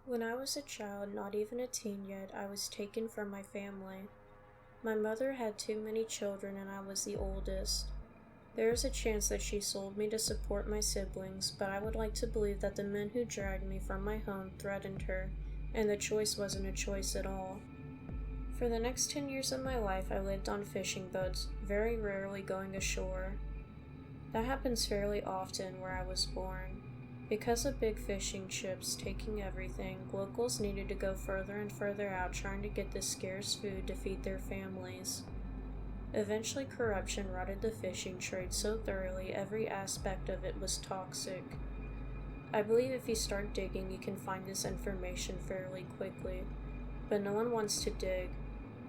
When I was a child, not even a teen yet, I was taken from my family. My mother had too many children and I was the oldest. There is a chance that she sold me to support my siblings, but I would like to believe that the men who dragged me from my home threatened her, and the choice wasn't a choice at all. For the next 10 years of my life, I lived on fishing boats, very rarely going ashore. That happens fairly often where I was born. Because of big fishing ships taking everything, locals needed to go further and further out trying to get the scarce food to feed their families. Eventually, corruption rotted the fishing trade so thoroughly every aspect of it was toxic. I believe if you start digging, you can find this information fairly quickly, but no one wants to dig.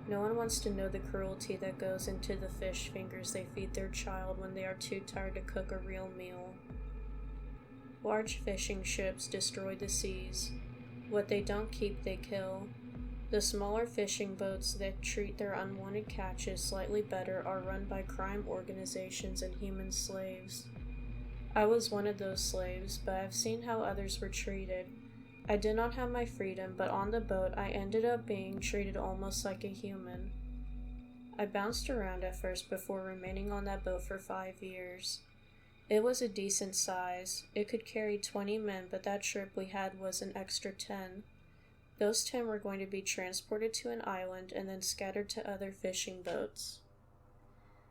No one wants to know the cruelty that goes into the fish fingers they feed their child when they are too tired to cook a real meal. Large fishing ships destroy the seas. What they don't keep, they kill. The smaller fishing boats that treat their unwanted catches slightly better are run by crime organizations and human slaves. I was one of those slaves, but I've seen how others were treated. I did not have my freedom, but on the boat I ended up being treated almost like a human. I bounced around at first before remaining on that boat for 5 years. It was a decent size. It could carry 20 men, but that trip we had was an extra 10. Those 10 were going to be transported to an island and then scattered to other fishing boats.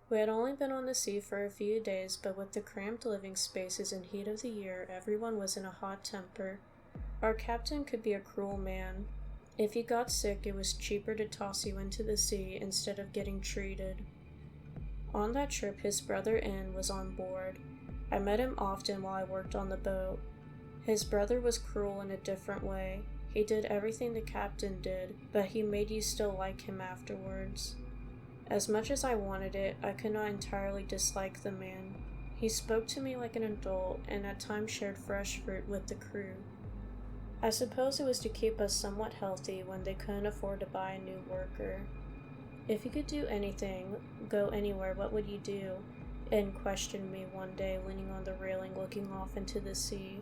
We had only been on the sea for a few days, but with the cramped living spaces and heat of the year, everyone was in a hot temper. Our captain could be a cruel man. If you got sick, it was cheaper to toss you into the sea instead of getting treated. On that trip, his brother N was on board. I met him often while I worked on the boat. His brother was cruel in a different way. He did everything the captain did, but he made you still like him afterwards. As much as I wanted it, I could not entirely dislike the man. He spoke to me like an adult and at times shared fresh fruit with the crew. I suppose it was to keep us somewhat healthy when they couldn't afford to buy a new worker. If you could do anything, go anywhere, what would you do? N questioned me one day, leaning on the railing looking off into the sea.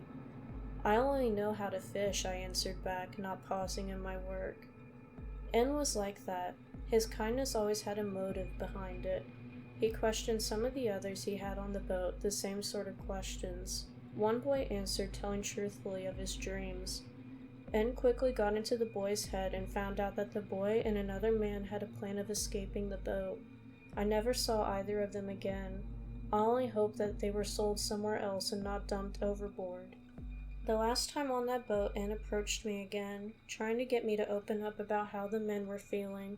I only know how to fish, I answered back, not pausing in my work. N was like that. His kindness always had a motive behind it. He questioned some of the others he had on the boat, the same sort of questions. One boy answered, telling truthfully of his dreams. N quickly got into the boy's head and found out that the boy and another man had a plan of escaping the boat. I never saw either of them again. I only hope that they were sold somewhere else and not dumped overboard. The last time on that boat, Anne approached me again, trying to get me to open up about how the men were feeling.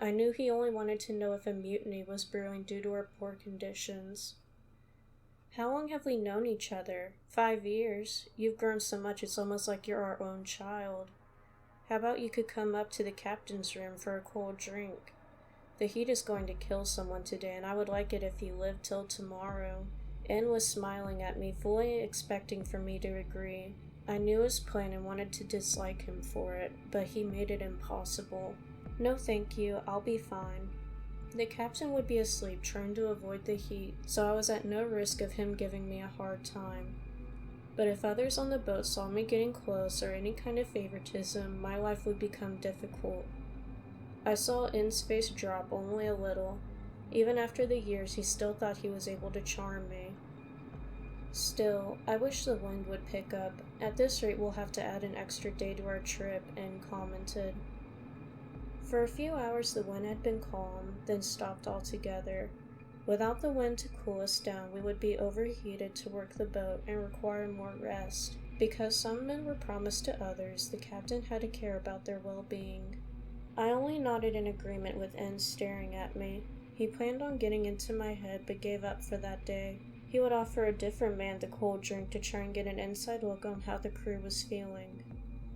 I knew he only wanted to know if a mutiny was brewing due to our poor conditions. How long have we known each other? 5 years. You've grown so much it's almost like you're our own child. How about you could come up to the captain's room for a cold drink? The heat is going to kill someone today, and I would like it if you lived till tomorrow. Anne was smiling at me, fully expecting for me to agree. I knew his plan and wanted to dislike him for it, but he made it impossible. No thank you, I'll be fine. The captain would be asleep, trying to avoid the heat, so I was at no risk of him giving me a hard time. But if others on the boat saw me getting close or any kind of favoritism, my life would become difficult. I saw N's face drop only a little. Even after the years, he still thought he was able to charm me. Still, I wish the wind would pick up. At this rate, we'll have to add an extra day to our trip, N commented. For a few hours, the wind had been calm, then stopped altogether. Without the wind to cool us down, we would be overheated to work the boat and require more rest. Because some men were promised to others, the captain had to care about their well-being. I only nodded in agreement with N staring at me. He planned on getting into my head, but gave up for that day. He would offer a different man the cold drink to try and get an inside look on how the crew was feeling.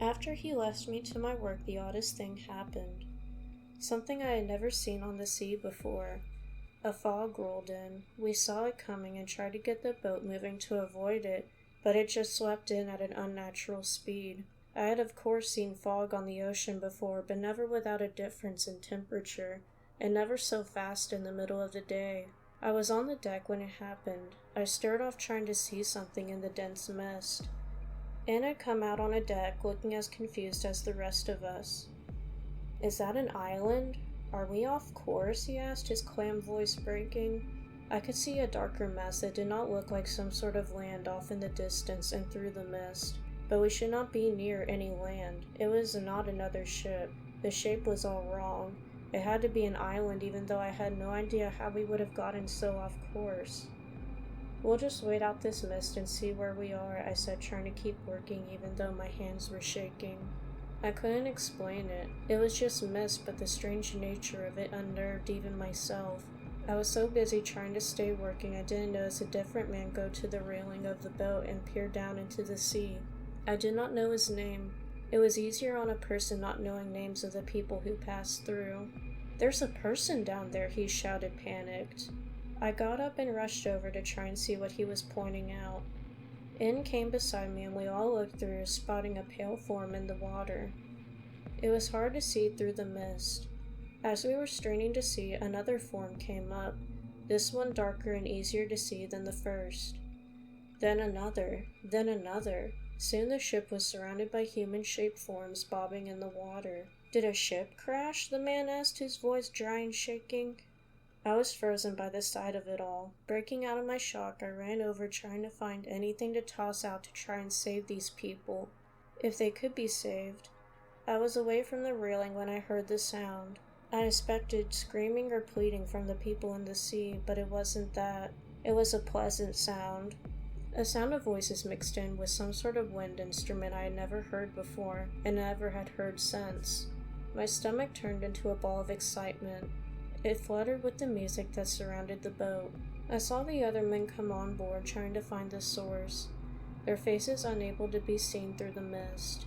After he left me to my work, the oddest thing happened. Something I had never seen on the sea before. A fog rolled in. We saw it coming and tried to get the boat moving to avoid it, but it just swept in at an unnatural speed. I had of course seen fog on the ocean before, but never without a difference in temperature, and never so fast in the middle of the day. I was on the deck when it happened. I stared off trying to see something in the dense mist. Anne had come out on a deck, looking as confused as the rest of us. "Is that an island? Are we off course?" he asked, his clam voice breaking. I could see a darker mass that did not look like some sort of land off in the distance and through the mist. But we should not be near any land. It was not another ship. The shape was all wrong. It had to be an island, even though I had no idea how we would have gotten so off course. "We'll just wait out this mist and see where we are," I said, trying to keep working even though my hands were shaking. I couldn't explain it. It was just mist, but the strange nature of it unnerved even myself. I was so busy trying to stay working I didn't notice a different man go to the railing of the boat and peer down into the sea. I did not know his name. It was easier on a person not knowing names of the people who passed through. "There's a person down there," he shouted, panicked. I got up and rushed over to try and see what he was pointing out. In came beside me and we all looked through, spotting a pale form in the water. It was hard to see through the mist. As we were straining to see, another form came up, this one darker and easier to see than the first. Then another, then another. Soon the ship was surrounded by human-shaped forms bobbing in the water. "Did a ship crash?" the man asked, his voice dry and shaking. I was frozen by the sight of it all. Breaking out of my shock, I ran over trying to find anything to toss out to try and save these people, if they could be saved. I was away from the railing when I heard the sound. I expected screaming or pleading from the people in the sea, but it wasn't that. It was a pleasant sound. A sound of voices mixed in with some sort of wind instrument I had never heard before, and never had heard since. My stomach turned into a ball of excitement. It fluttered with the music that surrounded the boat. I saw the other men come on board trying to find the source, their faces unable to be seen through the mist.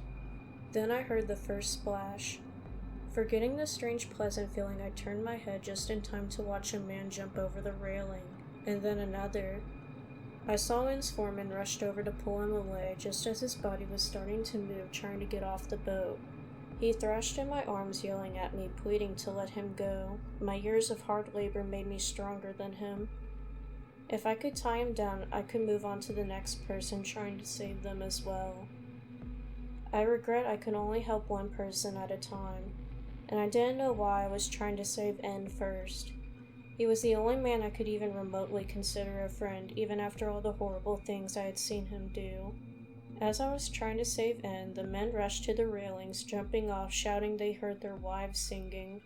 Then I heard the first splash. Forgetting the strange pleasant feeling, I turned my head just in time to watch a man jump over the railing, and then another. I saw Lynn's form and rushed over to pull him away just as his body was starting to move, trying to get off the boat. He thrashed in my arms, yelling at me, pleading to let him go. My years of hard labor made me stronger than him. If I could tie him down, I could move on to the next person, trying to save them as well. I regret I could only help one person at a time, and I didn't know why I was trying to save N first. He was the only man I could even remotely consider a friend, even after all the horrible things I had seen him do. As I was trying to save N, the men rushed to the railings, jumping off, shouting they heard their wives singing.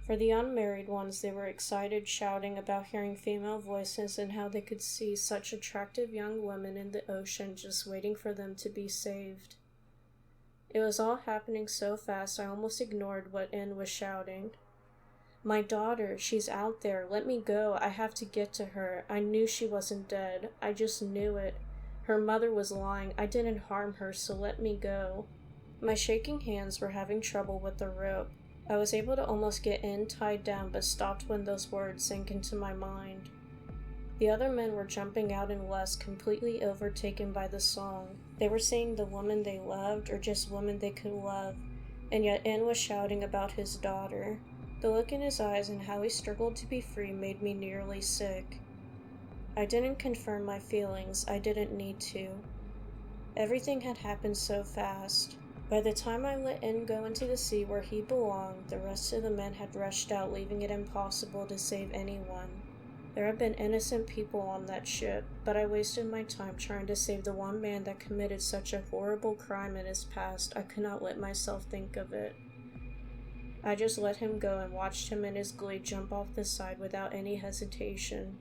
For the unmarried ones, they were excited, shouting about hearing female voices and how they could see such attractive young women in the ocean just waiting for them to be saved. It was all happening so fast I almost ignored what N was shouting. "My daughter, she's out there. Let me go. I have to get to her. I knew she wasn't dead. I just knew it. Her mother was lying. I didn't harm her, so let me go." My shaking hands were having trouble with the rope. I was able to almost get in tied down, but stopped when those words sank into my mind. The other men were jumping out in lust, completely overtaken by the song. They were saying the woman they loved, or just woman they could love, and yet N was shouting about his daughter. The look in his eyes and how he struggled to be free made me nearly sick. I didn't confirm my feelings. I didn't need to. Everything had happened so fast. By the time I let N go into the sea where he belonged, the rest of the men had rushed out, leaving it impossible to save anyone. There had been innocent people on that ship, but I wasted my time trying to save the one man that committed such a horrible crime in his past. I could not let myself think of it. I just let him go and watched him in his glee jump off the side without any hesitation.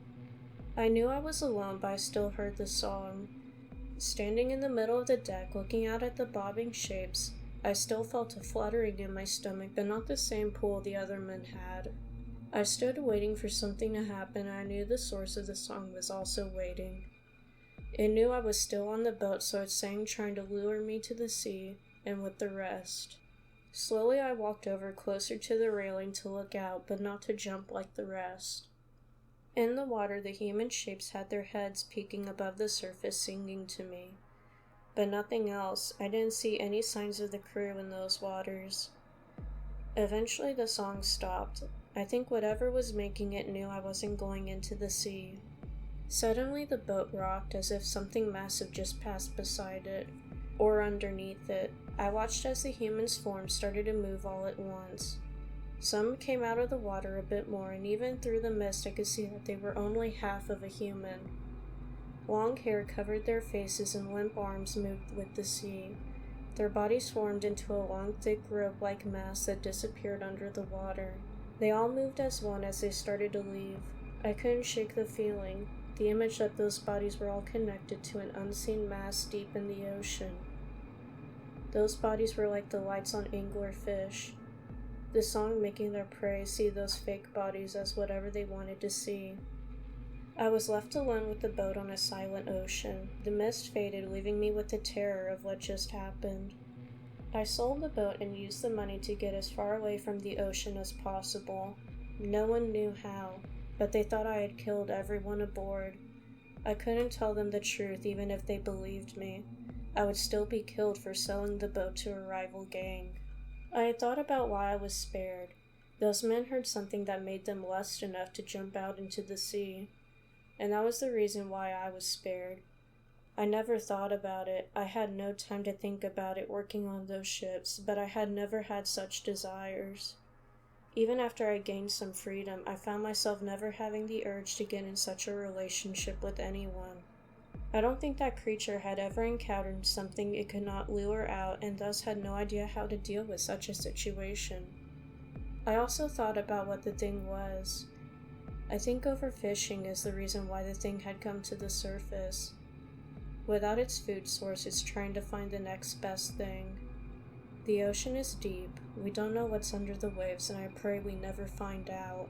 I knew I was alone, but I still heard the song. Standing in the middle of the deck, looking out at the bobbing shapes, I still felt a fluttering in my stomach, but not the same pull the other men had. I stood waiting for something to happen, and I knew the source of the song was also waiting. It knew I was still on the boat, so it sang, trying to lure me to the sea, and with the rest. Slowly I walked over closer to the railing to look out, but not to jump like the rest. In the water, the human shapes had their heads peeking above the surface, singing to me. But nothing else. I didn't see any signs of the crew in those waters. Eventually the song stopped. I think whatever was making it knew I wasn't going into the sea. Suddenly the boat rocked as if something massive just passed beside it. or underneath it. I watched as the human's form started to move all at once. Some came out of the water a bit more, and even through the mist I could see that they were only half of a human. Long hair covered their faces and limp arms moved with the sea. Their bodies formed into a long, thick rope-like mass that disappeared under the water. They all moved as one as they started to leave. I couldn't shake the feeling, the image that those bodies were all connected to an unseen mass deep in the ocean. Those bodies were like the lights on anglerfish, the song making their prey see those fake bodies as whatever they wanted to see. I was left alone with the boat on a silent ocean. The mist faded, leaving me with the terror of what just happened. I sold the boat and used the money to get as far away from the ocean as possible. No one knew how, but they thought I had killed everyone aboard. I couldn't tell them the truth even if they believed me. I would still be killed for selling the boat to a rival gang. I had thought about why I was spared. Those men heard something that made them lust enough to jump out into the sea. And that was the reason why I was spared. I never thought about it. I had no time to think about it working on those ships, but I had never had such desires. Even after I gained some freedom, I found myself never having the urge to get in such a relationship with anyone. I don't think that creature had ever encountered something it could not lure out and thus had no idea how to deal with such a situation. I also thought about what the thing was. I think overfishing is the reason why the thing had come to the surface. Without its food source, it's trying to find the next best thing. The ocean is deep. We don't know what's under the waves, and I pray we never find out.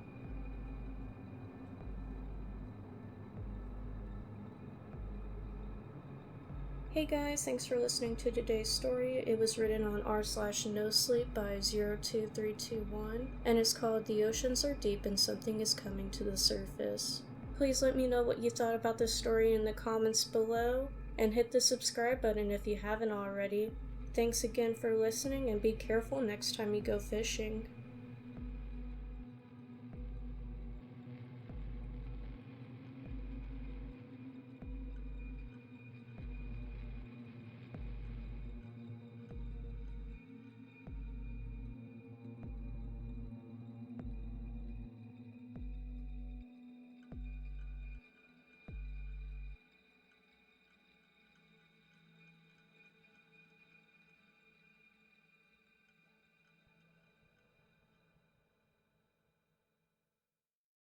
Hey guys, thanks for listening to today's story. It was written on r/nosleep by 02321, and it's called The Oceans Are Deep and Something is Coming to the Surface. Please let me know what you thought about this story in the comments below, and hit the subscribe button if you haven't already. Thanks again for listening, and be careful next time you go fishing.